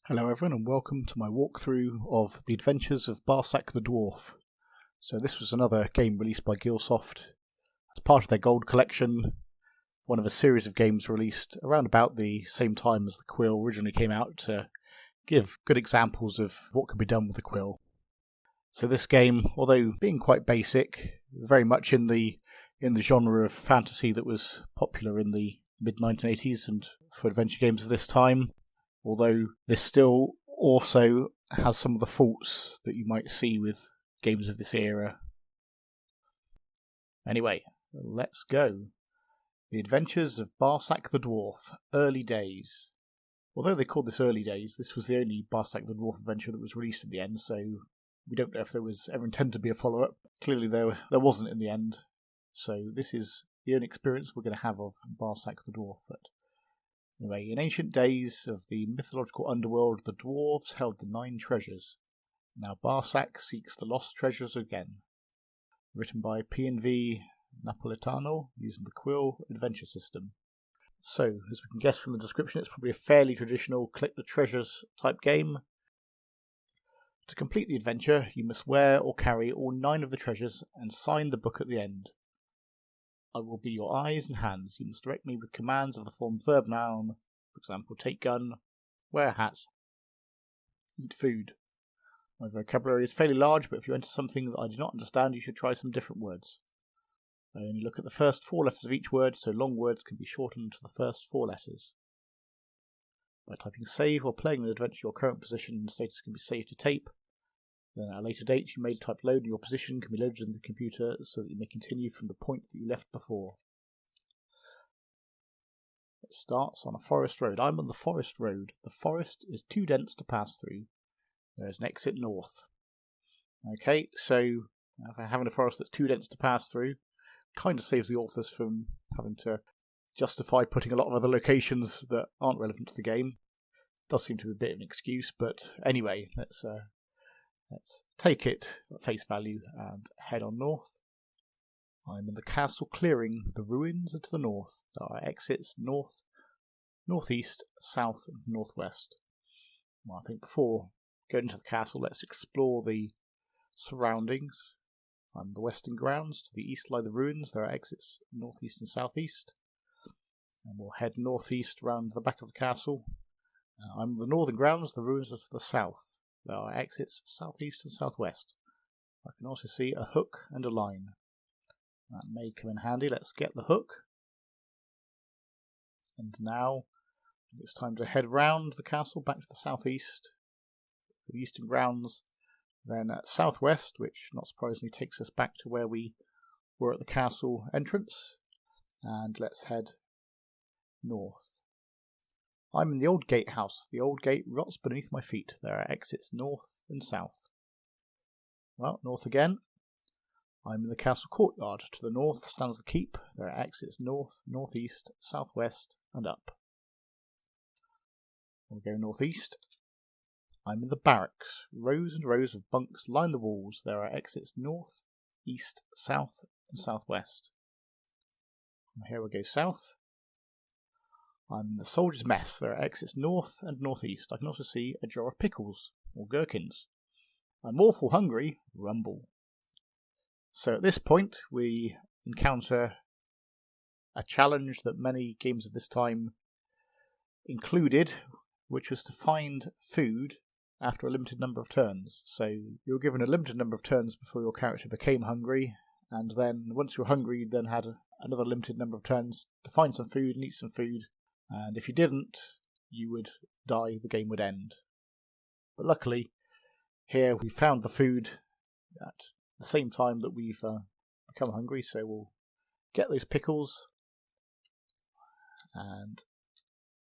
Hello everyone and welcome to my walkthrough of The Adventures of Barsak the Dwarf. So this was another game released by Gilsoft as part of their Gold Collection, one of a series of games released around about the same time as the Quill originally came out to give good examples of what could be done with the Quill. So this game, although being quite basic, very much in the genre of fantasy that was popular in the mid-1980s and for adventure games of this time, although this still also has some of the faults that you might see with games of this era. Anyway, let's go. The Adventures of Barsak the Dwarf, Early Days. Although they called this Early Days, this was the only Barsak the Dwarf adventure that was released in the end, so we don't know if there was ever intended to be a follow-up. Clearly there wasn't in the end, so this is the only experience we're going to have of Barsak the Dwarf. Anyway, in ancient days of the mythological underworld, the dwarves held the 9 treasures. Now Barsak seeks the lost treasures again. Written by P&V Napolitano using the Quill adventure system. So, as we can guess from the description, it's probably a fairly traditional collect the treasures type game. To complete the adventure, you must wear or carry all 9 of the treasures and sign the book at the end. I will be your eyes and hands. You must direct me with commands of the form verb noun. For example, take gun, wear a hat, eat food. My vocabulary is fairly large, but if you enter something that I do not understand, you should try some different words. I only look at the first 4 letters of each word, so long words can be shortened to the first 4 letters. By typing save or playing an adventure, your current position and status can be saved to tape. Then at a later date, you may type load and your position can be loaded in the computer so that you may continue from the point that you left before. It starts on a forest road. I'm on the forest road. The forest is too dense to pass through. There is an exit north. Okay, so if I'm having a forest that's too dense to pass through, kind of saves the authors from having to justify putting a lot of other locations that aren't relevant to the game. Does seem to be a bit of an excuse, but anyway, let's take it at face value and head on north. I'm in the castle clearing. The ruins are to the north. There are exits north, northeast, south and northwest. Well, I think before going into the castle, let's explore the surroundings. I'm in the western grounds. To the east lie the ruins. There are exits northeast and southeast. And we'll head northeast round the back of the castle. I'm in the northern grounds. The ruins are to the south. There are exits southeast and southwest. I can also see a hook and a line. That may come in handy. Let's get the hook. And now it's time to head round the castle back to the southeast, the eastern grounds, then at southwest, which not surprisingly takes us back to where we were at the castle entrance. And let's head north. I'm in the old gatehouse. The old gate rots beneath my feet. There are exits north and south. Well, north again. I'm in the castle courtyard. To the north stands the keep. There are exits north, northeast, southwest, and up. We'll go northeast. I'm in the barracks. Rows and rows of bunks line the walls. There are exits north, east, south, and southwest. From here we go south. I'm in the soldier's mess. There are exits north and northeast. I can also see a jar of pickles, or gherkins. I'm awful hungry. Rumble. So at this point we encounter a challenge that many games of this time included, which was to find food after a limited number of turns. So you were given a limited number of turns before your character became hungry, and then once you were hungry you then had another limited number of turns to find some food and eat some food. And if you didn't, you would die, the game would end. But luckily, here we found the food at the same time that we've become hungry, so we'll get those pickles and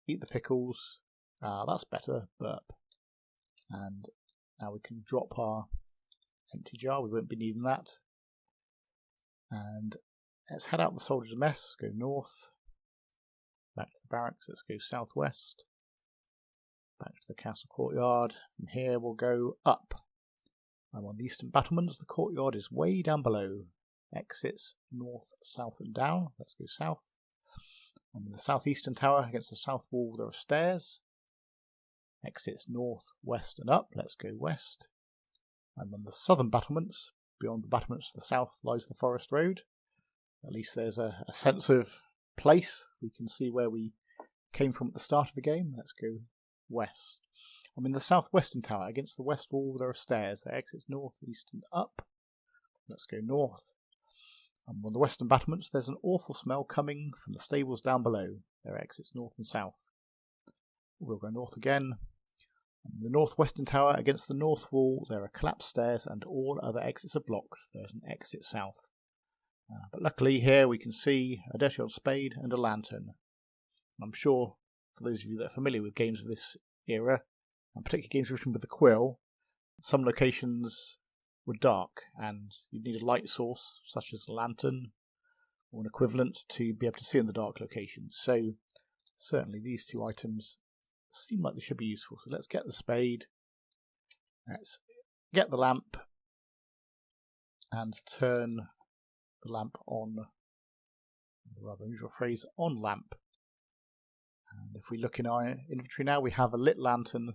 eat the pickles. That's better, burp. And now we can drop our empty jar, we won't be needing that. And let's head out the soldier's mess, go north. Back to the barracks, let's go southwest. Back to the castle courtyard. From here we'll go up. I'm on the eastern battlements. The courtyard is way down below. Exits north, south and down. Let's go south. I'm in the southeastern tower. Against the south wall there are stairs. Exits north, west and up. Let's go west. I'm on the southern battlements. Beyond the battlements to the south lies the forest road. At least there's a sense of place. We can see where we came from at the start of the game. Let's go west. I'm in the southwestern tower. Against the west wall there are stairs. There are exits north, east and up. Let's go north. I'm on the western battlements. There's an awful smell coming from the stables down below. There are exits north and south. We'll go north again. The northwestern tower, against the north wall there are collapsed stairs and all other exits are blocked. There's an exit south. But luckily here we can see a dirty old spade and a lantern. I'm sure for those of you that are familiar with games of this era, and particularly games written with the Quill, some locations were dark and you'd need a light source such as a lantern or an equivalent to be able to see in the dark locations. So certainly these two items seem like they should be useful. So let's get the spade, let's get the lamp and turn the lamp on, the rather unusual phrase, on lamp. And if we look in our inventory now, we have a lit lantern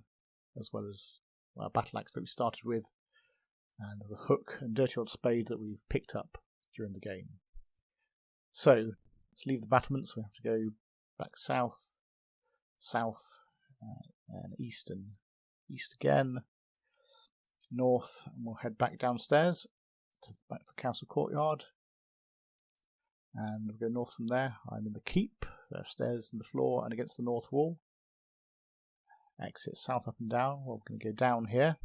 as well as our battle axe that we started with, and the hook and dirty old spade that we've picked up during the game. So let's leave the battlements. We have to go back south, and east again, north, and we'll head back downstairs back to the castle courtyard, and we'll go north from there. I'm in the keep. There are stairs in the floor and against the north wall. Exit south, up and down. Well, we're going to go down here.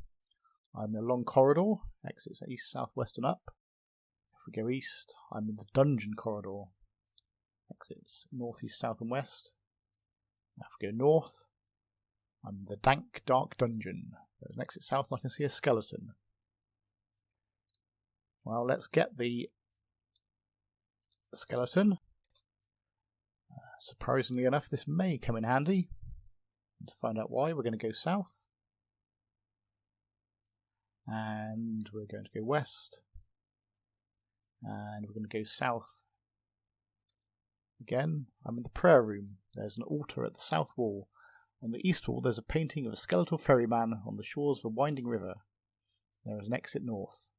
I'm in a long corridor. Exits east, south, west and up. If we go east, I'm in the dungeon corridor. Exits north, east, south and west. Now if we go north, I'm in the dank, dark dungeon. There's an exit south and I can see a skeleton. Well, let's get the skeleton. Surprisingly enough, this may come in handy. And to find out why, we're going to go south. And we're going to go west. And we're going to go south. Again, I'm in the prayer room. There's an altar at the south wall. On the east wall, there's a painting of a skeletal ferryman on the shores of a winding river. There is an exit north.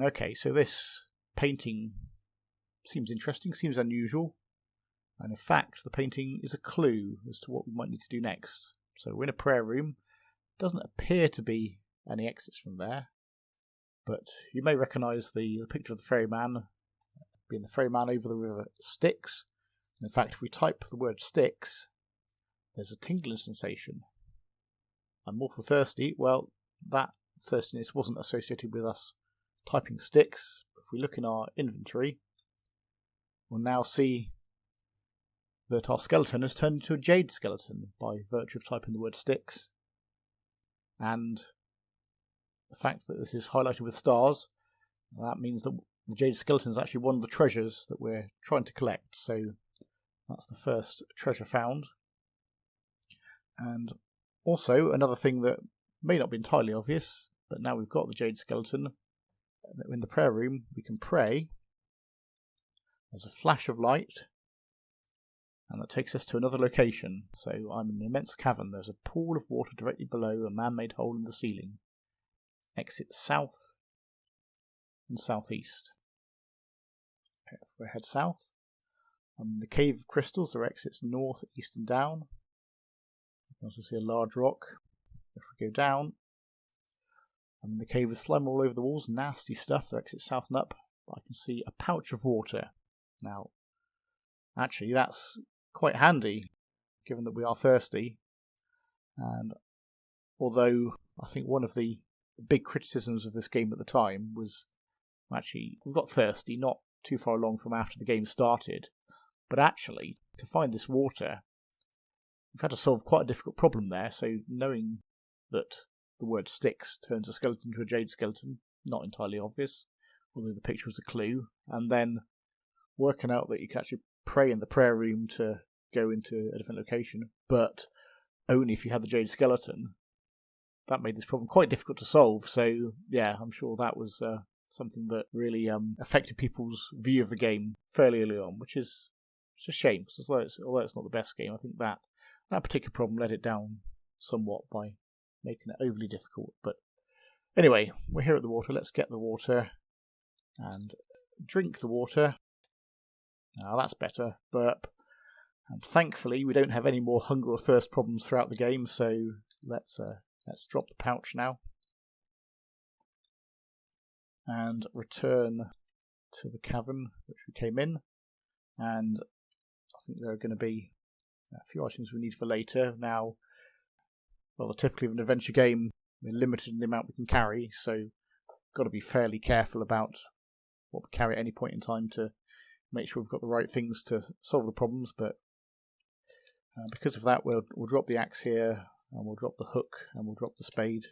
Okay, so this painting seems interesting, seems unusual. And in fact, the painting is a clue as to what we might need to do next. So we're in a prayer room. Doesn't appear to be any exits from there. But you may recognise the picture of the ferryman being the ferryman over the river Styx. In fact, if we type the word Styx, there's a tingling sensation. I'm awful thirsty. Well, that thirstiness wasn't associated with us typing Styx. If we look in our inventory, we'll now see that our skeleton has turned into a jade skeleton by virtue of typing the word Styx. And the fact that this is highlighted with stars, that means that the jade skeleton is actually one of the treasures that we're trying to collect. So that's the first treasure found. And also another thing that may not be entirely obvious, but now we've got the jade skeleton in the prayer room, we can pray. There's a flash of light, and that takes us to another location. So I'm in an immense cavern. There's a pool of water directly below a man-made hole in the ceiling. Exit south and southeast. We head south. I'm in the cave of crystals. There are exits north, east and down. You can also see a large rock. If we go down, I'm in the cave with slime all over the walls. Nasty stuff. There are exits south and up. I can see a pouch of water. Now, actually that's quite handy, given that we are thirsty. And although I think one of the big criticisms of this game at the time was, actually, we got thirsty not too far along from after the game started, but actually, to find this water, we've had to solve quite a difficult problem there. So knowing that the word Styx turns a skeleton into a jade skeleton, not entirely obvious, although the picture was a clue, and then working out that you can actually pray in the prayer room to go into a different location, but only if you had the jade skeleton. That made this problem quite difficult to solve. So yeah, I'm sure that was something that really affected people's view of the game fairly early on, which is a shame. So although it's not the best game, I think that particular problem let it down somewhat by making it overly difficult. But anyway, we're here at the water. Let's get the water and drink the water. Now that's better. Burp. And thankfully, we don't have any more hunger or thirst problems throughout the game. So let's drop the pouch now and return to the cavern which we came in. And I think there are going to be a few items we need for later. Now, well, typically of an adventure game, we're limited in the amount we can carry, so we've got to be fairly careful about what we carry at any point in time to make sure we've got the right things to solve the problems. But because of that, we'll drop the axe here, and we'll drop the hook, and we'll drop the spade.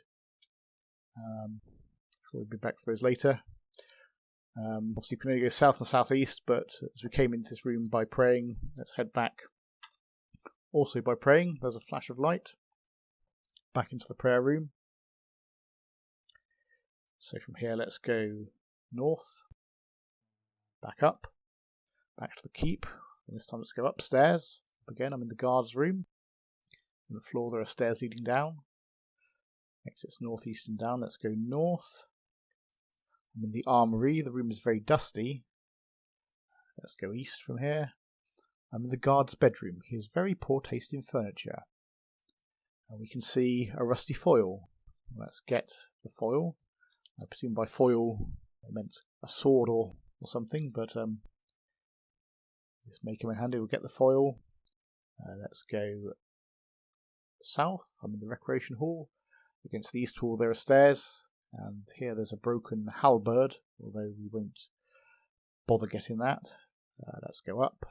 We'll be back for those later. Obviously, we can only go south and southeast, but as we came into this room by praying, let's head back. Also by praying, there's a flash of light back into the prayer room. So from here, let's go north, back up, back to the keep. And this time, let's go upstairs. Again, I'm in the guard's room. On the floor, there are stairs leading down. Exits northeast and down. Let's go north. I'm in the armoury. The room is very dusty. Let's go east from here. I'm in the guard's bedroom. He has very poor taste in furniture. And we can see a rusty foil. Let's get the foil. I presume by foil it meant a sword or something, but this may come in handy. We'll get the foil. Let's go south. I'm in the recreation hall. Against the east wall there are stairs. And here there's a broken halberd, although we won't bother getting that. Let's go up.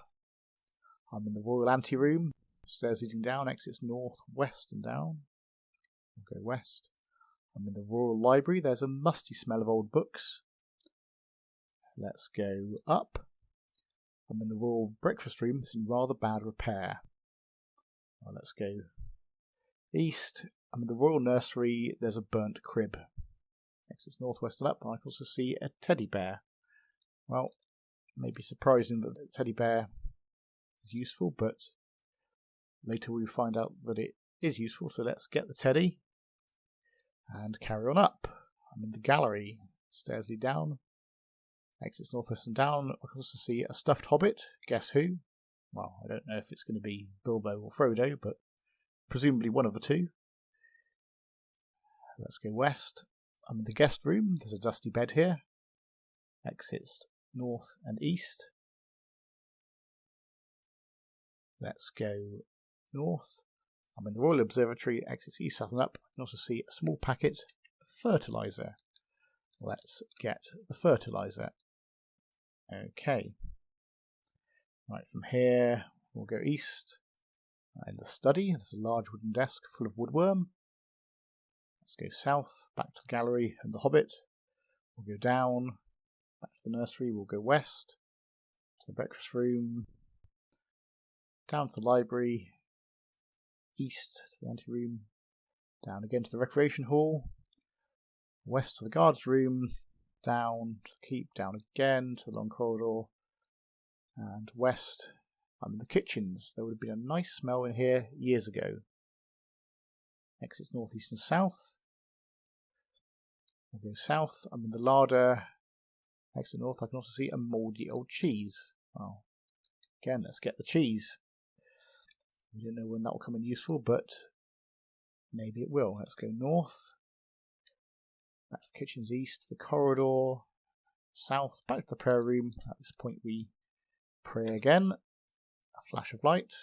I'm in the royal anteroom. Stairs leading down, exits north, west and down. We'll go west. I'm in the royal library. There's a musty smell of old books. Let's go up. I'm in the royal breakfast room. It's in rather bad repair. Well, let's go east. I'm in the royal nursery. There's a burnt crib. Exits northwest and up. I can also see a teddy bear. Well, it may be surprising that the teddy bear is useful, but later we find out that it is useful. So let's get the teddy and carry on up. I'm in the gallery. Stairs lead down. Exits northwest and down. I can also see a stuffed hobbit. Guess who? Well, I don't know if it's going to be Bilbo or Frodo, but presumably one of the two. Let's go west. I'm in the guest room. There's a dusty bed here. Exits north and east. Let's go north. I'm in the Royal Observatory. Exits east, south and up. I can also see a small packet of fertiliser. Let's get the fertiliser. Okay. Right, from here we'll go east. In the study, there's a large wooden desk full of woodworm. Let's go south, back to the gallery and the hobbit. We'll go down, back to the nursery. We'll go west, to the breakfast room, down to the library, east to the anteroom, down again to the recreation hall, west to the guard's room, down to the keep, down again to the long corridor, and west. I'm in the kitchens. There would have been a nice smell in here years ago. Exits north, east and south. We'll go south. I'm in the larder. Exit north. I can also see a mouldy old cheese. Well, again, let's get the cheese. We don't know when that will come in useful, but maybe it will. Let's go north. Back to the kitchens east, the corridor, south, back to the prayer room. At this point we pray again. A flash of light.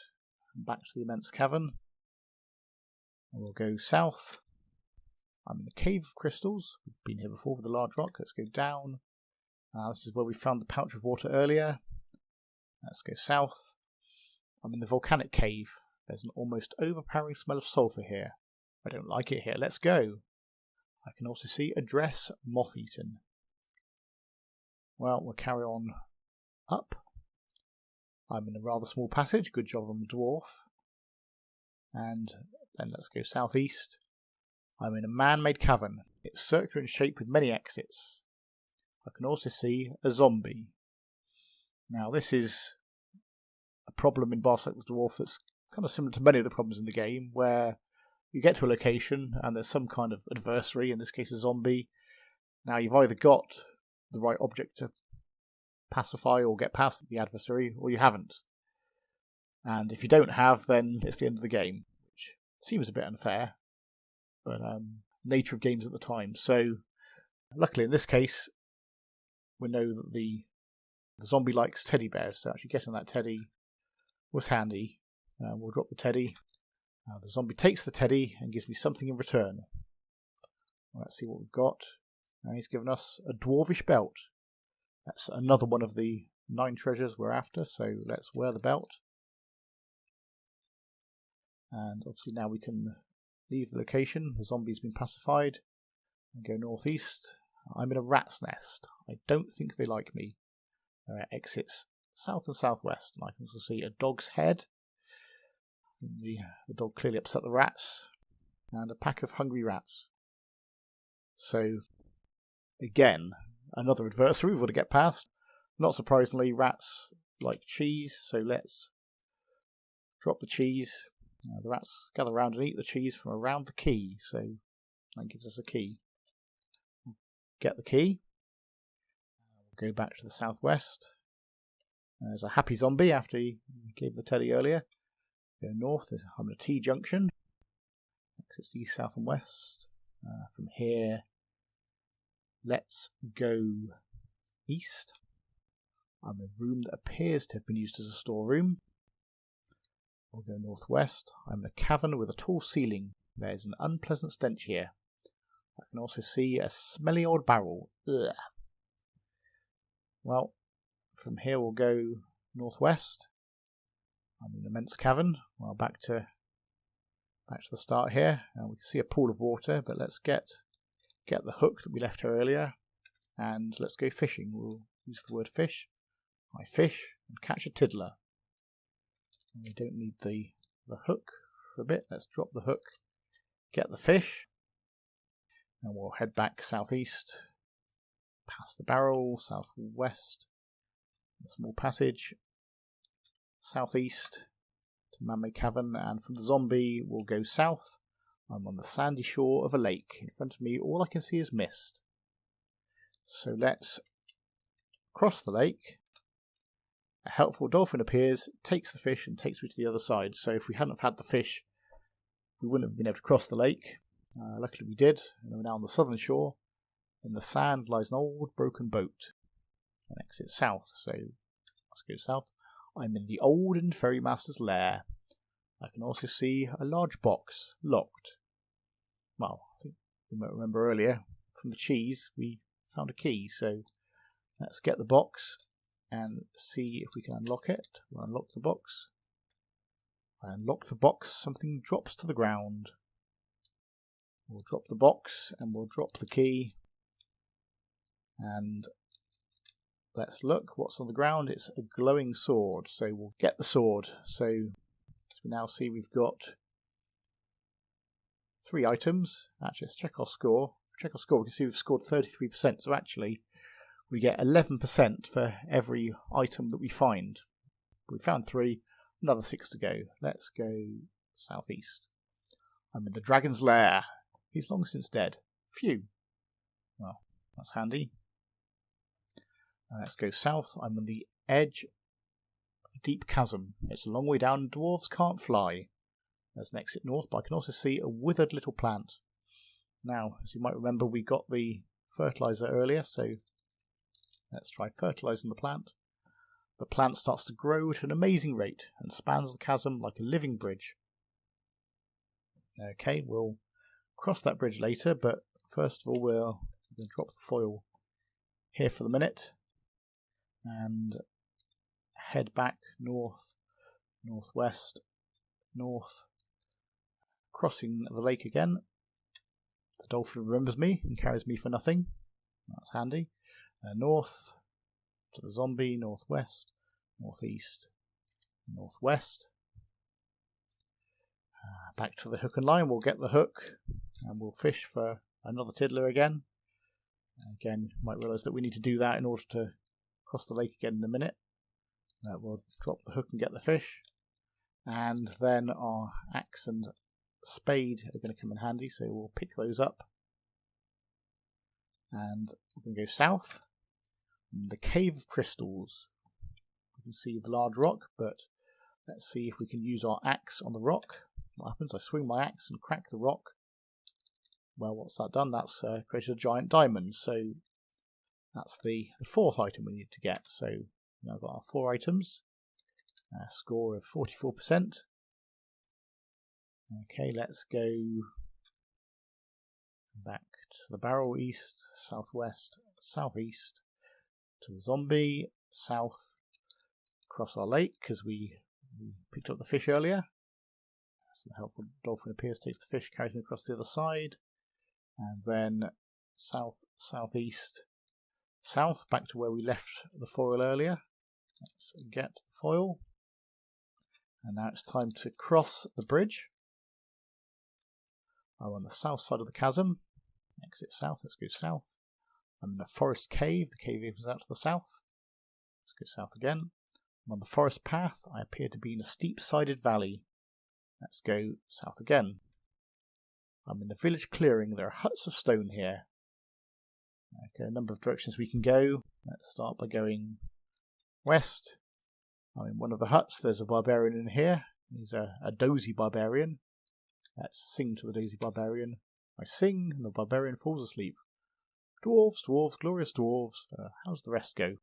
Back to the immense cavern. And we'll go south. I'm in the Cave of Crystals. We've been here before with the large rock. Let's go down. This is where we found the pouch of water earlier. Let's go south. I'm in the volcanic cave. There's an almost overpowering smell of sulphur here. I don't like it here. Let's go. I can also see a dress moth-eaten. Well, we'll carry on up. I'm in a rather small passage. Good job on the dwarf. And then let's go southeast. I'm in a man-made cavern. It's circular in shape with many exits. I can also see a zombie. Now this is a problem in Barsak the Dwarf that's kind of similar to many of the problems in the game, where you get to a location and there's some kind of adversary, in this case a zombie. Now you've either got the right object to pacify or get past the adversary, or you haven't. And if you don't have, then it's the end of the game, which seems a bit unfair, but nature of games at the time. So luckily in this case, we know that the zombie likes teddy bears, so actually getting that teddy was handy. We'll drop the teddy. The zombie takes the teddy and gives me something in return. Let's see what we've got. He's given us a dwarvish belt. That's another one of the 9 treasures we're after, so let's wear the belt. And obviously now we can leave the location. The zombie's been pacified. And go northeast. I'm in a rat's nest. I don't think they like me. Exits south and southwest, and I can also see a dog's head. The dog clearly upset the rats, and a pack of hungry rats. So, again, another adversary we've got to get past. Not surprisingly, rats like cheese, so let's drop the cheese. The rats gather around and eat the cheese from around the key, so that gives us a key. Get the key. We'll go back to the southwest. There's a happy zombie after he gave the teddy earlier. Go north, I'm at a T-junction. Exits east, south and west. From here, let's go east. I'm in a room that appears to have been used as a storeroom. We'll go northwest. I'm in a cavern with a tall ceiling. There's an unpleasant stench here. I can also see a smelly old barrel. Ugh. Well, from here we'll go northwest. I'm in an immense cavern. Well, back to the start here. We can see a pool of water, but let's get the hook that we left here earlier, and let's go fishing. We'll use the word fish. I fish and catch a tiddler. And we don't need the hook for a bit. Let's drop the hook, get the fish, and we'll head back southeast, past the barrel, southwest, a small passage, southeast to Mammoth Cavern, and from the zombie we'll go south. I'm on the sandy shore of a lake. In front of me all I can see is mist. So let's cross the lake. A helpful dolphin appears, takes the fish and takes me to the other side. So if we hadn't have had the fish, we wouldn't have been able to cross the lake. Luckily we did, and we're now on the southern shore. In the sand lies an old broken boat. And exit south, so let's go south. I'm in the olden ferrymaster's lair. I can also see a large box, locked. Well, I think you might remember earlier, from the cheese, we found a key, so let's get the box and see if we can unlock it. We'll unlock the box. I unlock the box, something drops to the ground. We'll drop the box and we'll drop the key. And let's look what's on the ground. It's a glowing sword, so we'll get the sword. So as we now see, we've got 3 items. Actually, let's check our score. If we check our score, we can see we've scored 33%. So actually, we get 11% for every item that we find. We found 3, another 6 to go. Let's go southeast. I'm in the dragon's lair. He's long since dead. Phew. Well, that's handy. Let's go south. I'm on the edge of a deep chasm. It's a long way down. Dwarves can't fly. There's an exit north, but I can also see a withered little plant. Now, as you might remember, we got the fertilizer earlier, so let's try fertilizing the plant. The plant starts to grow at an amazing rate and spans the chasm like a living bridge. Okay, we'll cross that bridge later, but first of all we're going to drop the foil here for the minute and head back north, northwest, north, crossing the lake again. The dolphin remembers me and carries me for nothing. That's handy. North to the zombie, northwest, northeast, northwest. Back to the hook and line. We'll get the hook and we'll fish for another tiddler again. Again, you might realise that we need to do that in order to cross the lake again in a minute. We'll drop the hook and get the fish. And then our axe and spade are going to come in handy, so we'll pick those up. And we're going to go south. The Cave of Crystals. You can see the large rock, but let's see if we can use our axe on the rock. What happens? I swing my axe and crack the rock. Well, what's that done? That's created a giant diamond. So that's the fourth item we need to get. So now I've got our 4 items. A score of 44%. Okay, let's go back to the barrel, east, southwest, southeast, to the zombie, south, across our lake, because we picked up the fish earlier. So the helpful dolphin appears, takes the fish, carries me across the other side, and then south, southeast, south, back to where we left the foil earlier. Let's get the foil. And now it's time to cross the bridge. I'm on the south side of the chasm. Exit south, let's go south. I'm in a forest cave. The cave opens out to the south. Let's go south again. I'm on the forest path. I appear to be in a steep-sided valley. Let's go south again. I'm in the village clearing. There are huts of stone here. Okay, a number of directions we can go. Let's start by going west. I'm in one of the huts. There's a barbarian in here. He's a dozy barbarian. Let's sing to the dozy barbarian. I sing, and the barbarian falls asleep. Dwarves, dwarves, glorious dwarves. How's the rest go?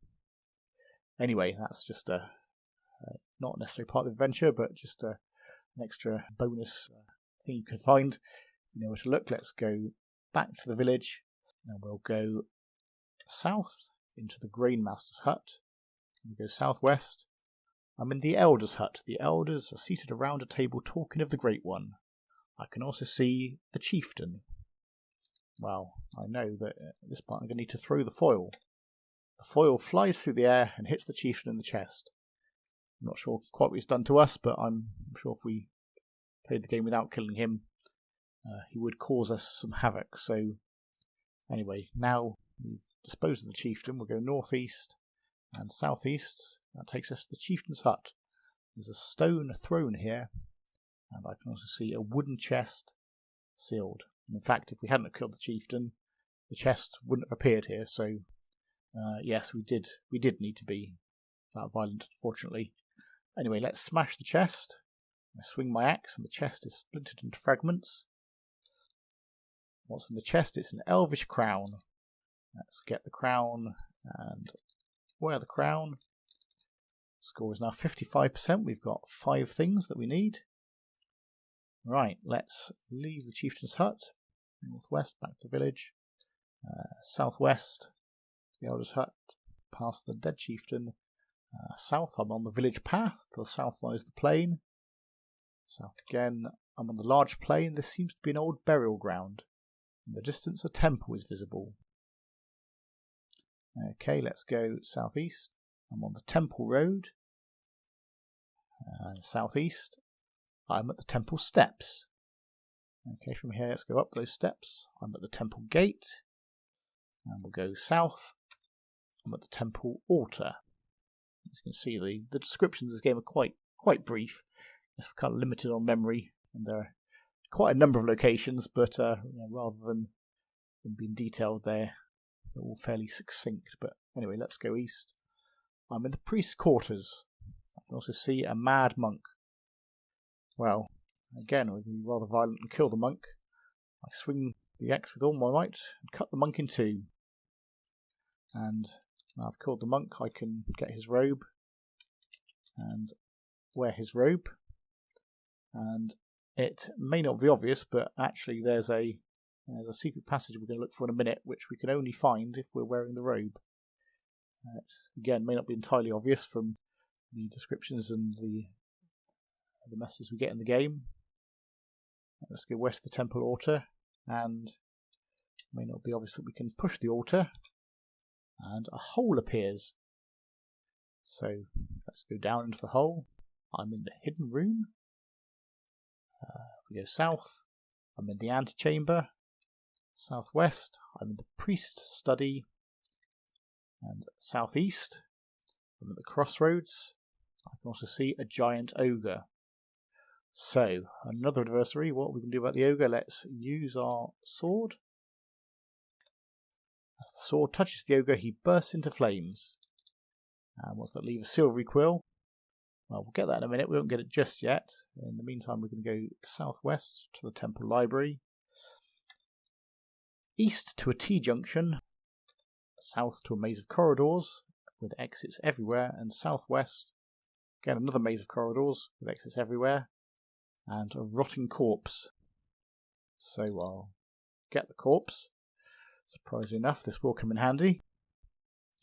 Anyway, that's just not necessarily part of the adventure, but just an extra bonus thing you can find. If you know where to look, let's go back to the village, and we'll go south into the Grainmaster's hut. We'll go southwest. I'm in the Elder's hut. The elders are seated around a table talking of the Great One. I can also see the chieftain. Well, I know that at this point I'm going to need to throw the foil. The foil flies through the air and hits the chieftain in the chest. I'm not sure quite what he's done to us, but I'm sure if we played the game without killing him, he would cause us some havoc. So, anyway, now we've disposed of the chieftain, we'll go northeast and southeast. That takes us to the chieftain's hut. There's a stone throne here, and I can also see a wooden chest sealed. And in fact, if we hadn't killed the chieftain, the chest wouldn't have appeared here. So, yes, we did need to be that violent, unfortunately. Anyway, let's smash the chest. I swing my axe, and the chest is splintered into fragments. What's in the chest? It's an elvish crown. Let's get the crown and wear the crown. Score is now 55%. We've got 5 things that we need. Right, let's leave the chieftain's hut. Northwest, back to the village. Southwest, the elder's hut, past the dead chieftain. South, I'm on the village path. To the south lies the plain. South again, I'm on the large plain. This seems to be an old burial ground. In the distance, a temple is visible. Okay, let's go southeast. I'm on the temple road. Southeast, I'm at the temple steps. Okay, from here, let's go up those steps. I'm at the temple gate. And we'll go south. I'm at the temple altar. As you can see, the descriptions of this game are quite brief. Yes, we're kind of limited on memory, and there are quite a number of locations, but rather than being detailed, they're all fairly succinct. But anyway, let's go east. I'm in the priest's quarters. I can also see a mad monk. Well, again, we're going to be rather violent and kill the monk. I swing the axe with all my might and cut the monk in 2. And now I've killed the monk, I can get his robe and wear his robe. And it may not be obvious, but actually there's a secret passage we're going to look for in a minute, which we can only find if we're wearing the robe. Again, may not be entirely obvious from the descriptions and the messages we get in the game. Let's go west of the temple altar, and it may not be obvious that we can push the altar, and a hole appears. So let's go down into the hole. I'm in the hidden room. We go south. I'm in the antechamber. Southwest, I'm in the priest's study. And southeast, I'm at the crossroads. I can also see a giant ogre. So, another adversary. What are we going to do about the ogre? Let's use our sword. As the sword touches the ogre, he bursts into flames. And what's that leave? A silvery quill. Well, we'll get that in a minute. We won't get it just yet. In the meantime, we're going to go southwest to the temple library. East to a T-junction. South to a maze of corridors with exits everywhere. And southwest, again, another maze of corridors with exits everywhere. And a rotting corpse. So I'll get the corpse. Surprisingly enough, this will come in handy.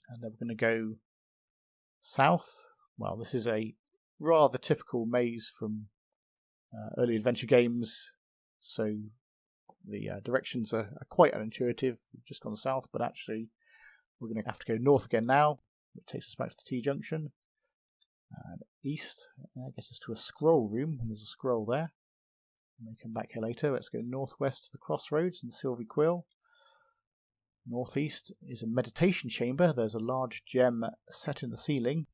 And then we're going to go south. Well, this is a rather typical maze from early adventure games. So the directions are quite unintuitive. We've just gone south, but actually we're going to have to go north again now. It takes us back to the T-junction. And east, I guess it's to a scroll room, and there's a scroll there. We may come back here later. Let's go northwest to the crossroads and the Silvery Quill. Northeast is a meditation chamber. There's a large gem set in the ceiling.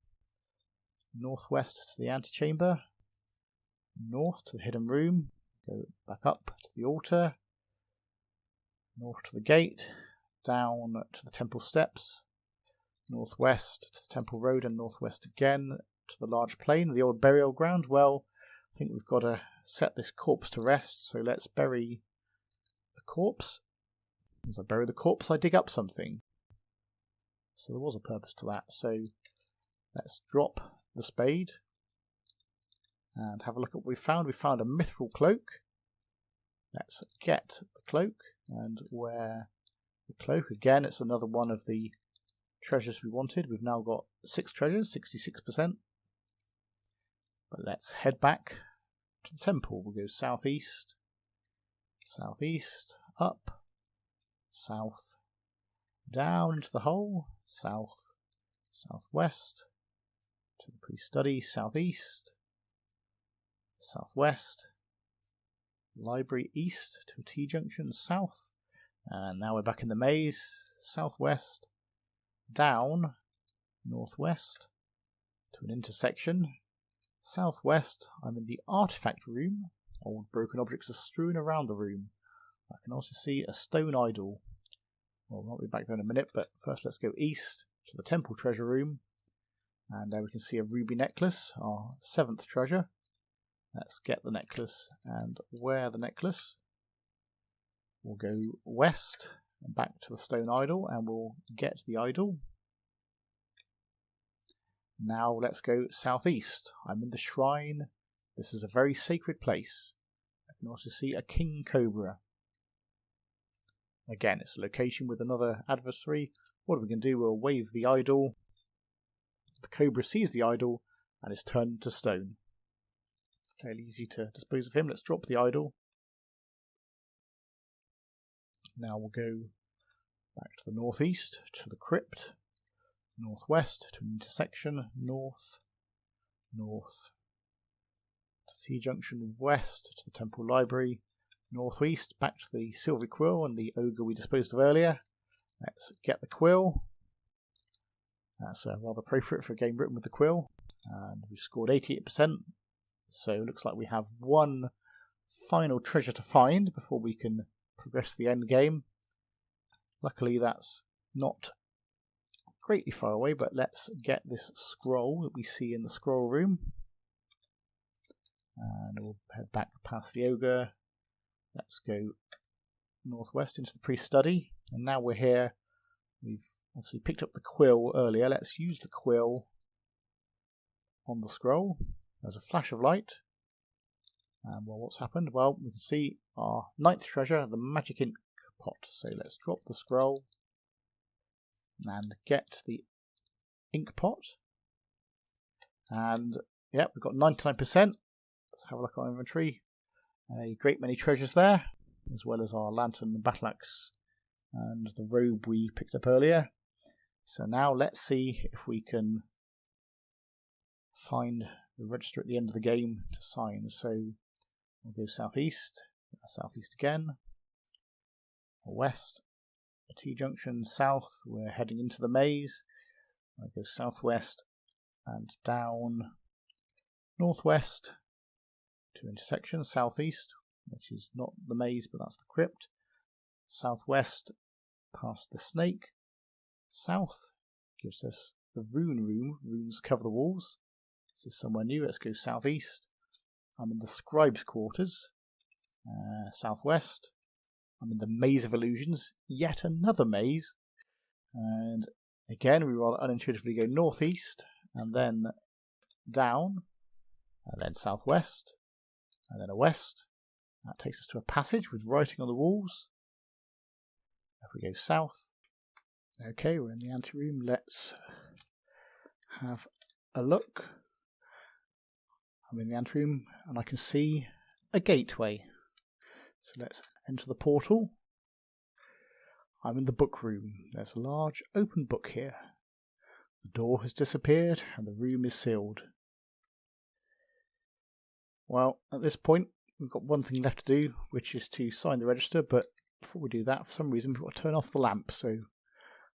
Northwest to the antechamber. North to the hidden room. Go back up to the altar. North to the gate. Down to the temple steps. Northwest to the temple road and northwest again to the large plain, the old burial ground. Well, I think we've got to set this corpse to rest, so let's bury the corpse. As I bury the corpse, I dig up something. So there was a purpose to that. So let's drop the spade and have a look at what we found. We found a mithril cloak. Let's get the cloak and wear the cloak. Again, it's another one of the treasures we wanted. We've now got 6 treasures, 66%. But let's head back to the temple. We'll go southeast, southeast, up, south, down into the hole, south, southwest, to the pre-study, southeast, southwest, library east to a T-junction, south, and now we're back in the maze, southwest, down, northwest, to an intersection, southwest. I'm in the artifact room. Old broken objects are strewn around the room. I can also see a stone idol. Well, we'll be back there in a minute, but first let's go east to the temple treasure room. And there we can see a ruby necklace, our 7th treasure. Let's get the necklace and wear the necklace. We'll go west and back to the stone idol and we'll get the idol. Now let's go southeast. I'm in the shrine. This is a very sacred place. I can also see a king cobra. Again, it's a location with another adversary. What are we going to do? We'll wave the idol. The cobra sees the idol and is turned to stone. Fairly easy to dispose of him. Let's drop the idol. Now we'll go back to the northeast, to the crypt. Northwest to an intersection, north, north, to T-junction, west to the temple library, northeast back to the Silvery Quill and the ogre we disposed of earlier. Let's get the quill. That's rather appropriate for a game written with the quill. And we've scored 88%, so it looks like we have one final treasure to find before we can progress to the end game. Luckily that's not greatly far away, but let's get this scroll that we see in the scroll room. And we'll head back past the ogre. Let's go northwest into the pre-study. And now we're here. We've obviously picked up the quill earlier. Let's use the quill on the scroll. There's a flash of light. And well, what's happened? Well, we can see our 9th treasure, the magic ink pot. So let's drop the scroll and get the ink pot. And yeah, we've got 99%. Let's have a look at our inventory. A great many treasures there, as well as our lantern and battle axe and the robe we picked up earlier. So now let's see if we can find the register at the end of the game to sign. So we'll go southeast, southeast again, west, a T-junction, south, we're heading into the maze. I'll go southwest and down, northwest, Two intersections, southeast, which is not the maze, but that's the crypt. Southwest, past the snake. South gives us the rune room. Runes cover the walls. This is somewhere new. Let's go southeast. I'm in the scribe's quarters. Southwest. I'm in the maze of illusions. Yet another maze. And again, we rather unintuitively go northeast, and then down, and then southwest, and then a west. That takes us to a passage with writing on the walls. If we go south, okay, we're in the anteroom. Let's have a look. I'm in the anteroom, and I can see a gateway. So let's enter the portal. I'm in the book room. There's a large open book here. The door has disappeared and the room is sealed. Well, at this point, we've got one thing left to do, which is to sign the register, but before we do that, for some reason, we've got to turn off the lamp. So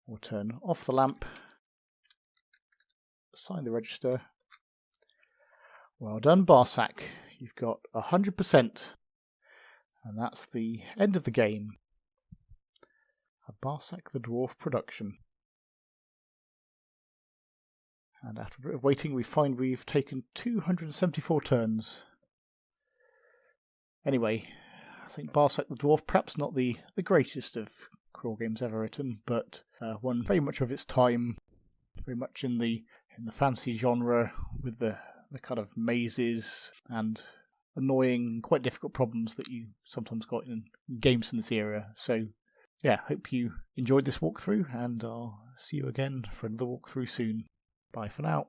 we'll turn off the lamp, sign the register. Well done, Barsak. You've got 100%. And that's the end of the game. A Barsak the Dwarf production. And after a bit of waiting, we find we've taken 274 turns. Anyway, I think Barsak the Dwarf, perhaps not the greatest of Quill games ever written, but one very much of its time, very much in the fantasy genre, with the kind of mazes and annoying, quite difficult problems that you sometimes got in games from this era. So yeah, hope you enjoyed this walkthrough, and I'll see you again for another walkthrough soon. Bye for now.